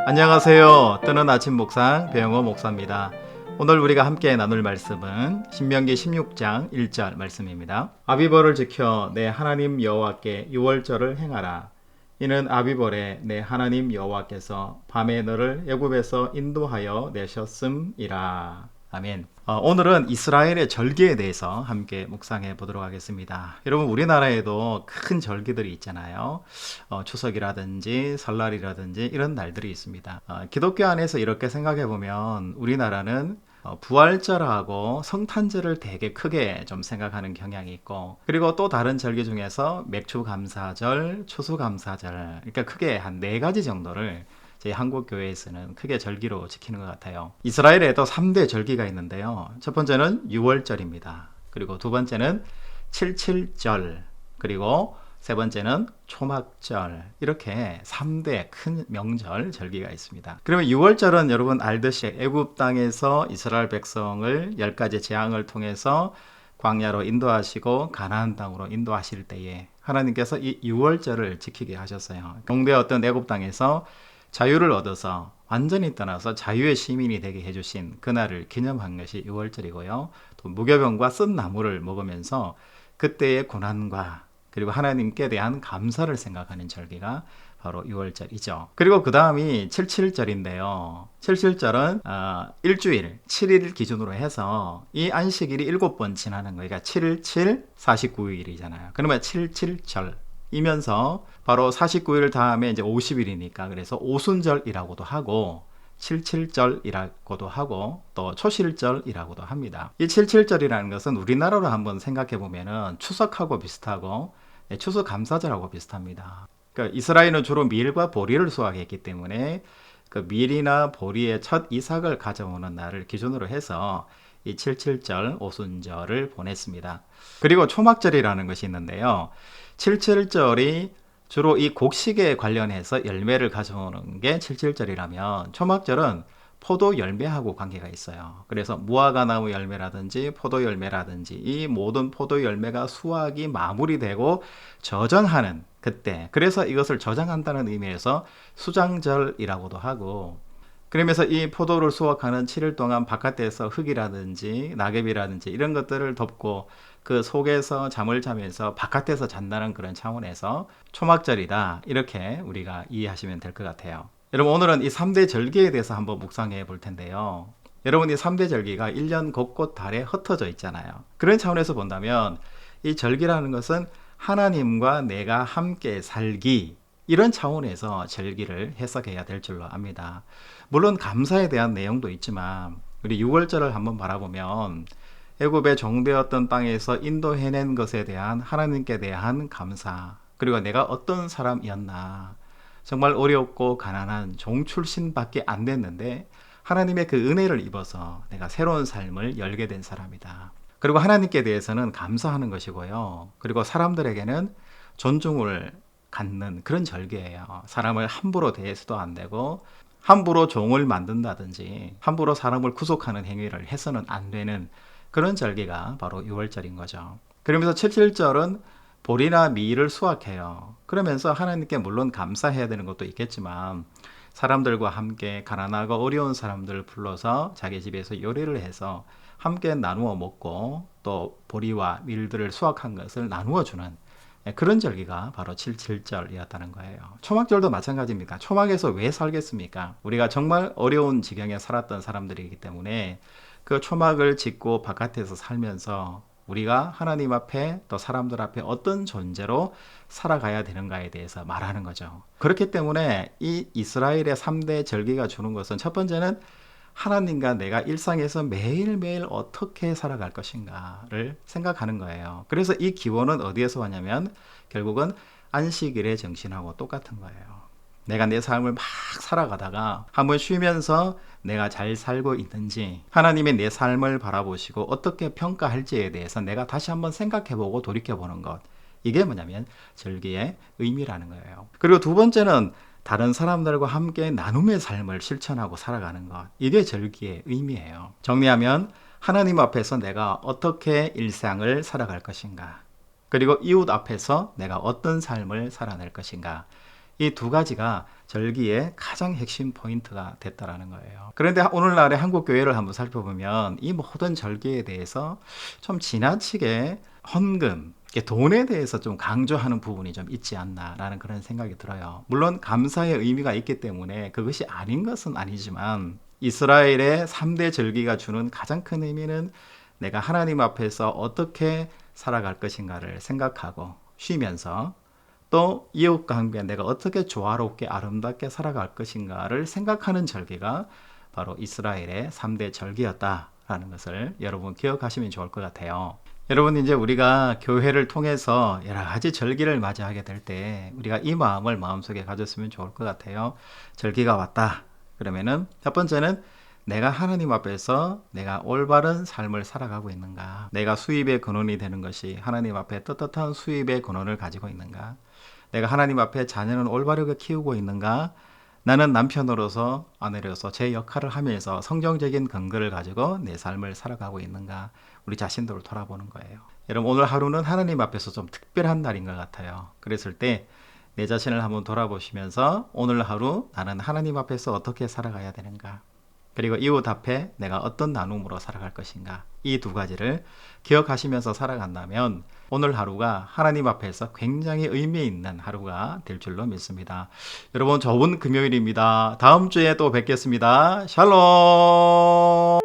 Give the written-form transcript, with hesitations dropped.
안녕하세요. 뜨는 아침 묵상 배영호 목사입니다. 오늘 우리가 함께 나눌 말씀은 신명기 16장 1절 말씀입니다. 아비벌을 지켜 내 하나님 여호와께 유월절을 행하라. 이는 아비벌에 내 하나님 여호와께서 밤에 너를 애굽에서 인도하여 내셨음이라. 아멘. 오늘은 이스라엘의 절기에 대해서 함께 묵상해 보도록 하겠습니다. 여러분, 우리나라에도 큰 절기들이 있잖아요. 추석이라든지 설날이라든지 이런 날들이 있습니다. 기독교 안에서 이렇게 생각해 보면 우리나라는 부활절하고 성탄절을 되게 크게 좀 생각하는 경향이 있고, 그리고 또 다른 절기 중에서 맥주감사절, 추수감사절, 그러니까 크게 한 네 가지 정도를 저희 한국 교회에서는 크게 절기로 지키는 것 같아요. 이스라엘에도 3대 절기가 있는데요. 첫 번째는 유월절입니다. 그리고 두 번째는 칠칠절, 그리고 세 번째는 초막절, 이렇게 3대 큰 명절 절기가 있습니다. 그러면 유월절은 여러분 알듯이 애굽 땅에서 이스라엘 백성을 10가지 재앙을 통해서 광야로 인도하시고 가나안 땅으로 인도하실 때에 하나님께서 이 유월절을 지키게 하셨어요. 공배였던 애굽 땅에서 자유를 얻어서 완전히 떠나서 자유의 시민이 되게 해주신 그날을 기념한 것이 유월절이고요. 또 무교병과 쓴 나무를 먹으면서 그때의 고난과 그리고 하나님께 대한 감사를 생각하는 절기가 바로 유월절이죠. 그리고 그 다음이 칠칠절인데요. 칠칠절은 일주일 7일 기준으로 해서 이 안식일이 7번 지나는 거예요. 그러니까 7일 7, 49일이잖아요. 그러면 칠칠절 이면서 바로 49일 다음에 이제 50일이니까 그래서 오순절이라고도 하고 칠칠절이라고도 하고 또 초실절이라고도 합니다. 이 칠칠절이라는 것은 우리나라로 한번 생각해 보면은 추석하고 비슷하고 추수감사절하고 비슷합니다. 그러니까 이스라엘은 주로 밀과 보리를 수확했기 때문에 그 밀이나 보리의 첫 이삭을 가져오는 날을 기준으로 해서 이 칠칠절, 오순절을 보냈습니다. 그리고 초막절이라는 것이 있는데요. 칠칠절이 주로 이 곡식에 관련해서 열매를 가져오는 게 칠칠절이라면 초막절은 포도 열매하고 관계가 있어요. 그래서 무화과나무 열매라든지 포도 열매라든지 이 모든 포도 열매가 수확이 마무리되고 저장하는 그때, 그래서 이것을 저장한다는 의미에서 수장절이라고도 하고, 그러면서 이 포도를 수확하는 7일 동안 바깥에서 흙이라든지 낙엽이라든지 이런 것들을 덮고 그 속에서 잠을 자면서 바깥에서 잔다는 그런 차원에서 초막절이다, 이렇게 우리가 이해하시면 될 것 같아요. 여러분, 오늘은 이 3대 절기에 대해서 한번 묵상해 볼 텐데요. 여러분, 이 3대 절기가 1년 곳곳 달에 흩어져 있잖아요. 그런 차원에서 본다면 이 절기라는 것은 하나님과 내가 함께 살기, 이런 차원에서 절기를 해석해야 될 줄로 압니다. 물론 감사에 대한 내용도 있지만 우리 6월절을 한번 바라보면 애굽의 종되었던 땅에서 인도해낸 것에 대한 하나님께 대한 감사, 그리고 내가 어떤 사람이었나, 정말 어렵고 가난한 종 출신밖에 안 됐는데 하나님의 그 은혜를 입어서 내가 새로운 삶을 열게 된 사람이다. 그리고 하나님께 대해서는 감사하는 것이고요. 그리고 사람들에게는 존중을 갖는 그런 절기예요. 사람을 함부로 대해서도 안 되고 함부로 종을 만든다든지 함부로 사람을 구속하는 행위를 해서는 안 되는 그런 절기가 바로 6월절인 거죠. 그러면서 7.7절은 보리나 미를 수확해요. 그러면서 하나님께 물론 감사해야 되는 것도 있겠지만 사람들과 함께 가난하고 어려운 사람들을 불러서 자기 집에서 요리를 해서 함께 나누어 먹고 또 보리와 밀들을 수확한 것을 나누어 주는 그런 절기가 바로 7.7절이었다는 거예요. 초막절도 마찬가지입니다. 초막에서 왜 살겠습니까? 우리가 정말 어려운 지경에 살았던 사람들이기 때문에 그 초막을 짓고 바깥에서 살면서 우리가 하나님 앞에 또 사람들 앞에 어떤 존재로 살아가야 되는가에 대해서 말하는 거죠. 그렇기 때문에 이 이스라엘의 3대 절기가 주는 것은 첫 번째는 하나님과 내가 일상에서 매일매일 어떻게 살아갈 것인가를 생각하는 거예요. 그래서 이 기원은 어디에서 왔냐면 결국은 안식일의 정신하고 똑같은 거예요. 내가 내 삶을 막 살아가다가 한번 쉬면서 내가 잘 살고 있는지, 하나님의 내 삶을 바라보시고 어떻게 평가할지에 대해서 내가 다시 한번 생각해보고 돌이켜보는 것, 이게 뭐냐면 절기의 의미라는 거예요. 그리고 두 번째는 다른 사람들과 함께 나눔의 삶을 실천하고 살아가는 것, 이게 절기의 의미예요. 정리하면 하나님 앞에서 내가 어떻게 일상을 살아갈 것인가, 그리고 이웃 앞에서 내가 어떤 삶을 살아낼 것인가, 이 두 가지가 절기의 가장 핵심 포인트가 됐다라는 거예요. 그런데 오늘날의 한국 교회를 한번 살펴보면 이 모든 절기에 대해서 좀 지나치게 헌금, 돈에 대해서 좀 강조하는 부분이 좀 있지 않나라는 그런 생각이 들어요. 물론 감사의 의미가 있기 때문에 그것이 아닌 것은 아니지만 이스라엘의 3대 절기가 주는 가장 큰 의미는 내가 하나님 앞에서 어떻게 살아갈 것인가를 생각하고 쉬면서 또 이웃과 함께 내가 어떻게 조화롭게 아름답게 살아갈 것인가를 생각하는 절기가 바로 이스라엘의 3대 절기였다라는 것을 여러분 기억하시면 좋을 것 같아요. 여러분 이제 우리가 교회를 통해서 여러 가지 절기를 맞이하게 될 때 우리가 이 마음을 마음속에 가졌으면 좋을 것 같아요. 절기가 왔다. 그러면은 첫 번째는 내가 하나님 앞에서 내가 올바른 삶을 살아가고 있는가? 내가 수입의 근원이 되는 것이 하나님 앞에 떳떳한 수입의 근원을 가지고 있는가? 내가 하나님 앞에 자녀는 올바르게 키우고 있는가? 나는 남편으로서 아내로서 제 역할을 하면서 성경적인 근거를 가지고 내 삶을 살아가고 있는가? 우리 자신들을 돌아보는 거예요. 여러분 오늘 하루는 하나님 앞에서 좀 특별한 날인 것 같아요. 그랬을 때 내 자신을 한번 돌아보시면서 오늘 하루 나는 하나님 앞에서 어떻게 살아가야 되는가? 그리고 이웃 앞에 내가 어떤 나눔으로 살아갈 것인가? 이 두 가지를 기억하시면서 살아간다면 오늘 하루가 하나님 앞에서 굉장히 의미 있는 하루가 될 줄로 믿습니다. 여러분 좋은 금요일입니다. 다음 주에 또 뵙겠습니다. 샬롬.